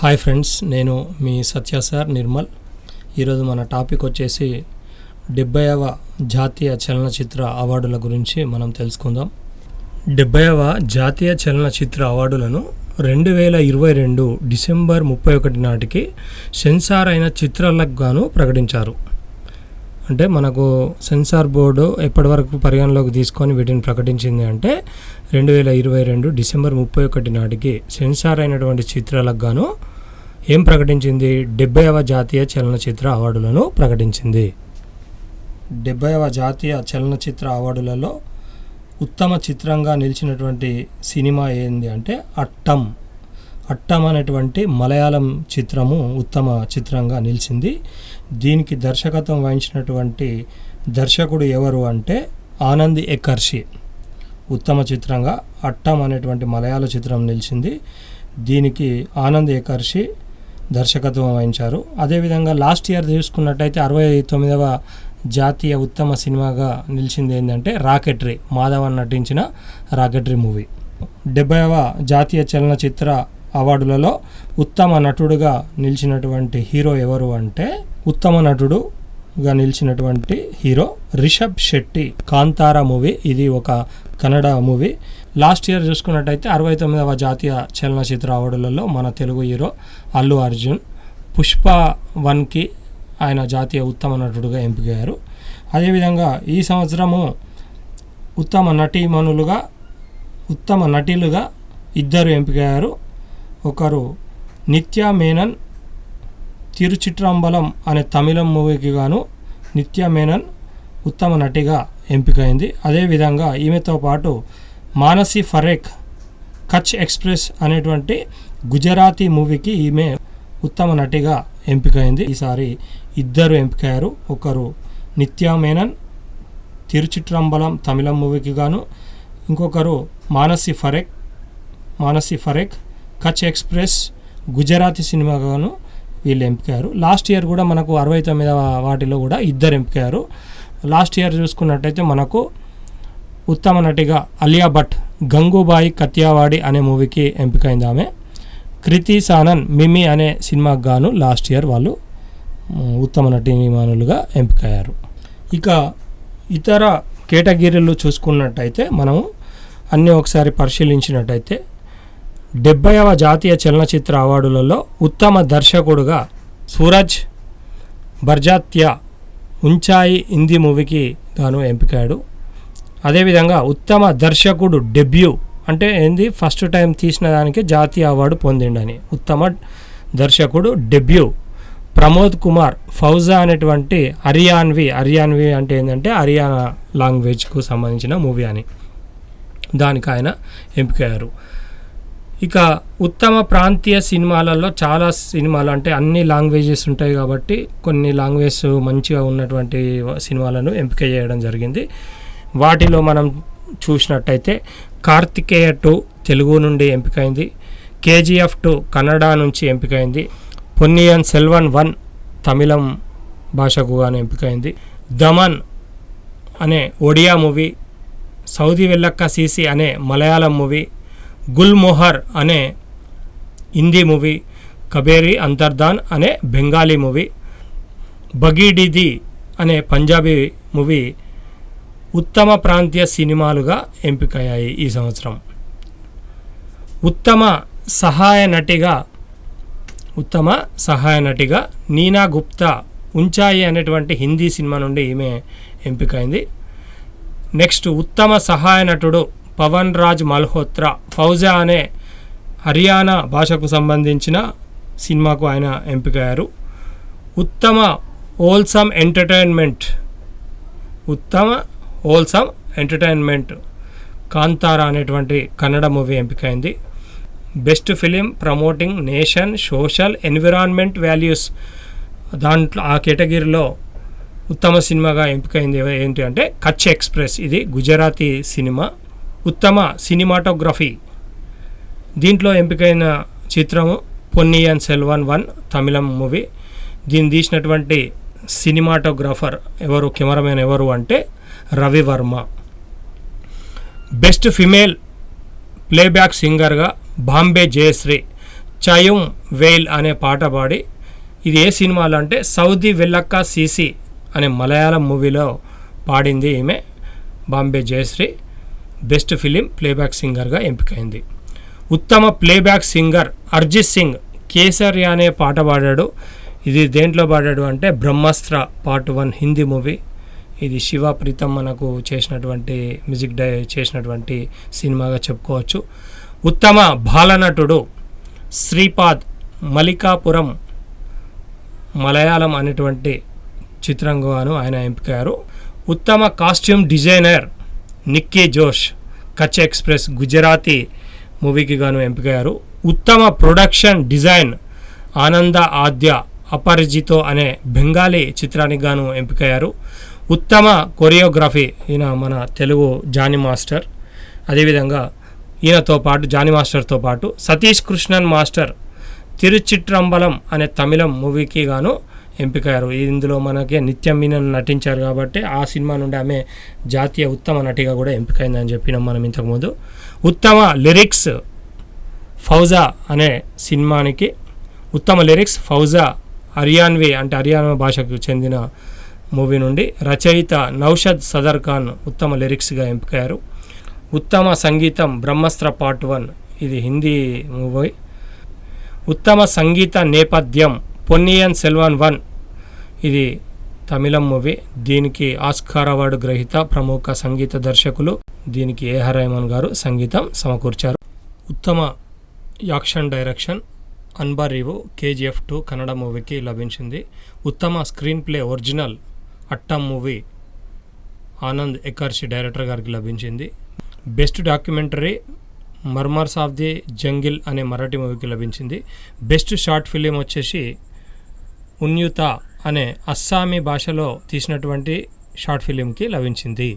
Hi friends, నేను మీ సత్య sir Nirmal. ఈరోజు మన టాపిక్ వచ్చేసి 70వ జాతీయ చలనచిత్ర అవార్డుల గురించి మనం తెలుసుకుందాం. 70వ జాతీయ చలనచిత్ర అవార్డులను 2022 డిసెంబర్ 31 నాటికి సెన్సార్ అయిన చిత్రాలకు గాను ప్రకటించారు. అంటే మనకు సెన్సార్ బోర్డు ఎప్పటివరకు పరిగణలోకి తీసుకొని వీటిని ప్రకటించింది అంటే 2022 డిసెంబర్ 31 నాటికి సెన్సార్ అయినటువంటి చిత్రాలకు గాను ఏం ప్రకటించింది? 70వ జాతీయ చలనచిత్ర అవార్డులను ప్రకటించింది. 70వ జాతీయ చలనచిత్ర అవార్డులలో ఉత్తమ చిత్రంగా నిలిచినటువంటి సినిమా ఏంది అంటే అట్టం అనేటువంటి మలయాళం చిత్రము ఉత్తమ చిత్రంగా నిలిచింది. దీనికి దర్శకత్వం వహించినటువంటి దర్శకుడు ఎవరు అంటే ఆనంద్ ఎకర్షి. ఉత్తమ చిత్రంగా అట్టం అనేటువంటి మలయాళ చిత్రం నిలిచింది. దీనికి ఆనంద్ ఎకర్షి దర్శకత్వం వహించారు. అదేవిధంగా లాస్ట్ ఇయర్ చూసుకున్నట్టయితే 69వ జాతీయ ఉత్తమ సినిమాగా నిలిచింది ఏంటంటే రాకెటరీ, మాధవన్ నటించిన రాకెటరీ మూవీ. 70వ జాతీయ చలనచిత్ర అవార్డులలో ఉత్తమ నటుడుగా నిలిచినటువంటి హీరో ఎవరు అంటే ఉత్తమ నటుడుగా నిలిచినటువంటి హీరో రిషబ్ శెట్టి. కాంతారా మూవీ, ఇది ఒక కన్నడ మూవీ. లాస్ట్ ఇయర్ చూసుకున్నట్టయితే 69వ జాతీయ చలనచిత్ర అవార్డులలో మన తెలుగు హీరో అల్లు అర్జున్ పుష్ప 1కి ఆయన జాతీయ ఉత్తమ నటుడుగా ఎంపికయ్యారు. అదేవిధంగా ఈ సంవత్సరము ఉత్తమ నటీలుగా ఇద్దరు ఎంపికయ్యారు. ఒకరు నిత్యా మేనన్, తిరుచిట్రంబలం అనే తమిళం మూవీకి గాను నిత్యా మేనన్ ఉత్తమ నటిగా ఎంపికైంది. అదేవిధంగా ఈమెతో పాటు మానసి ఫరేక్ కచ్ ఎక్స్ప్రెస్ అనేటువంటి గుజరాతీ మూవీకి ఈమె ఉత్తమ నటిగా ఎంపికైంది. ఈసారి ఇద్దరు ఎంపికయ్యారు. ఒకరు నిత్యా మేనన్ తిరుచిట్రంబలం తమిళం మూవీకి గాను, ఇంకొకరు మానసి ఫరేక్ కచ్ ఎక్స్ప్రెస్ గుజరాతీ సినిమా గాను వీళ్ళు ఎంపికయ్యారు. లాస్ట్ ఇయర్ కూడా మనకు 69వ వాటిలో కూడా ఇద్దరు ఎంపికయ్యారు. లాస్ట్ ఇయర్ చూసుకున్నట్టయితే మనకు ఉత్తమ నటిగా అలియా భట్ గంగూబాయి కత్యావాడి అనే మూవీకి ఎంపికైంది ఆమె. కృతి సానన్ మిమి అనే సినిమాకు గాను లాస్ట్ ఇయర్ వాళ్ళు ఉత్తమ నటీమణులుగా ఎంపికయ్యారు. ఇక ఇతర కేటగిరీలు చూసుకున్నట్టయితే మనము అన్నీ ఒకసారి పరిశీలించినట్టయితే 70వ జాతీయ చలనచిత్ర అవార్డులలో ఉత్తమ దర్శకుడుగా సూరజ్ బర్జాత్యా ఉంచాయి హిందీ మూవీకి గాను ఎంపికయ్యాడు. అదేవిధంగా ఉత్తమ దర్శకుడు డెబ్యూ అంటే ఏంది, ఫస్ట్ టైం తీసిన దానికి జాతీయ అవార్డు పొందిండని. ఉత్తమ దర్శకుడు డెబ్యూ ప్రమోద్ కుమార్ ఫౌజా అనేటువంటి హర్యాన్వి అంటే ఏంటంటే హర్యానా లాంగ్వేజ్కు సంబంధించిన మూవీ అని, దానికి ఆయన ఎంపికయ్యారు. ఇక ఉత్తమ ప్రాంతీయ సినిమాలలో చాలా సినిమాలు అంటే అన్ని లాంగ్వేజెస్ ఉంటాయి కాబట్టి కొన్ని లాంగ్వేజ్ మంచిగా ఉన్నటువంటి సినిమాలను ఎంపిక చేయడం జరిగింది. వాటిలో మనం చూసినట్టయితే కార్తికేయ 2 తెలుగు నుండి ఎంపికైంది, KGF 2 కన్నడ నుంచి ఎంపికైంది, పొన్నియిన్ సెల్వన్ 1 తమిళం భాషకు గాను ఎంపికైంది, దమన్ అనే ఒడియా మూవీ, సౌదీ వెల్లక్క సీసీ అనే మలయాళం మూవీ, గుల్మోహర్ అనే హిందీ మూవీ, కబేరి అంతర్ధాన్ అనే బెంగాలీ మూవీ, బగీడిది అనే పంజాబీ మూవీ ఉత్తమ ప్రాంతీయ సినిమాలుగా ఎంపికయ్యాయి ఈ సంవత్సరం. ఉత్తమ సహాయ నటిగా నీనా గుప్తా ఉంచాయి అనేటువంటి హిందీ సినిమా నుండి ఈమె ఎంపికైంది. నెక్స్ట్ ఉత్తమ సహాయ నటుడు పవన్ రాజ్ మల్హోత్రా ఫౌజా అనే హర్యానా భాషకు సంబంధించిన సినిమాకు ఆయన ఎంపికయ్యారు. ఉత్తమ హోల్సమ్ ఎంటర్టైన్మెంట్ కాంతారా అనేటువంటి కన్నడ మూవీ ఎంపికైంది. Best film promoting nation social environment values, దాంట్లో ఆ కేటగిరీలో ఉత్తమ సినిమాగా ఎంపికైంది ఏంటి అంటే కచ్ ఎక్స్ప్రెస్, ఇది గుజరాతీ సినిమా. ఉత్తమ సినిమాటోగ్రఫీ, దీంట్లో ఎంపికైన చిత్రము పొన్నియిన్ సెల్వన్ 1 తమిళం మూవీ. దీన్ని తీసినటువంటి సినిమాటోగ్రాఫర్ ఎవరు, కెమెరామెన్ ఎవరు అంటే రవివర్మ. బెస్ట్ ఫిమేల్ ప్లేబ్యాక్ సింగర్గా బాంబే జయశ్రీ, చయుమ్ వెయిల్ అనే పాట పాడి, ఇది ఏ సినిమాలో అంటే సౌదీ వెల్లక్క సీసీ అనే మలయాళం మూవీలో పాడింది ఈమె. Bombay Jayashri best film playback సింగర్గా ఎంపికైంది. ఉత్తమ ప్లేబ్యాక్ సింగర్ అర్జిత్ సింగ్ కేసరియా అనే పాట పాడాడు. ఇది దేంట్లో పాడాడు అంటే బ్రహ్మాస్త్ర పార్ట్ 1 హిందీ మూవీ. ఇది శివ ప్రీతం మనకు చేసినటువంటి మ్యూజిక్ చేసినటువంటి సినిమాగా చెప్పుకోవచ్చు. ఉత్తమ బాలనటుడు శ్రీపాద్ మలికాపురం మలయాళం అనేటువంటి చిత్రంగాను ఆయన ఎంపికయ్యారు. ఉత్తమ కాస్ట్యూమ్ డిజైనర్ నిక్కీ జోష్ కచ్ ఎక్స్ప్రెస్ గుజరాతీ మూవీకి గాను ఎంపికయ్యారు. ఉత్తమ ప్రొడక్షన్ డిజైన్ ఆనంద ఆద్య అపరిజితో అనే బెంగాలీ చిత్రానికి గాను ఎంపికయ్యారు. ఉత్తమ కొరియోగ్రఫీ ఈయన మన తెలుగు జానీ మాస్టర్. అదేవిధంగా ఈయనతో పాటు జానీ మాస్టర్తో పాటు సతీష్ కృష్ణన్ మాస్టర్ తిరుచిట్రంబలం అనే తమిళం మూవీకి గాను ఎంపికయ్యారు. ఇందులో మనకి నిత్య మీనన్ నటించారు కాబట్టి ఆ సినిమా నుండి ఆమె జాతీయ ఉత్తమ నటిగా కూడా ఎంపికైందని చెప్పినాం మనం ఇంతకుముందు. ఉత్తమ లిరిక్స్ ఫౌజా అనే సినిమానికి ఉత్తమ లిరిక్స్ ఫౌజా హర్యాన్వి అంటే హర్యానా భాషకు చెందిన మూవీ నుండి రచయిత నౌషద్ సదర్ ఖాన్ ఉత్తమ లిరిక్స్గా ఎంపికయ్యారు. ఉత్తమ సంగీతం బ్రహ్మాస్త్ర పార్ట్ 1 ఇది హిందీ మూవీ. ఉత్తమ సంగీత నేపథ్యం పొన్నియన్ సెల్వన్ 1 ఇది తమిళం మూవీ. దీనికి ఆస్కార్ అవార్డు గ్రహీత ప్రముఖ సంగీత దర్శకులు దీనికి ఏఆర్ రెహమాన్ గారు సంగీతం సమకూర్చారు. ఉత్తమ action direction Anbariv KGF 2 Kannada మూవీకి లభించింది. ఉత్తమ screenplay original Attam movie Anand Ekarshi director గారికి లభించింది. Best documentary murmurs of the jungle అనే మరాఠీ మూవీకి లభించింది. బెస్ట్ షార్ట్ ఫిలిం వచ్చేసి ఉన్యుత అనే అస్సామీ భాషలో తీసినటువంటి షార్ట్ ఫిలింకి లభించింది.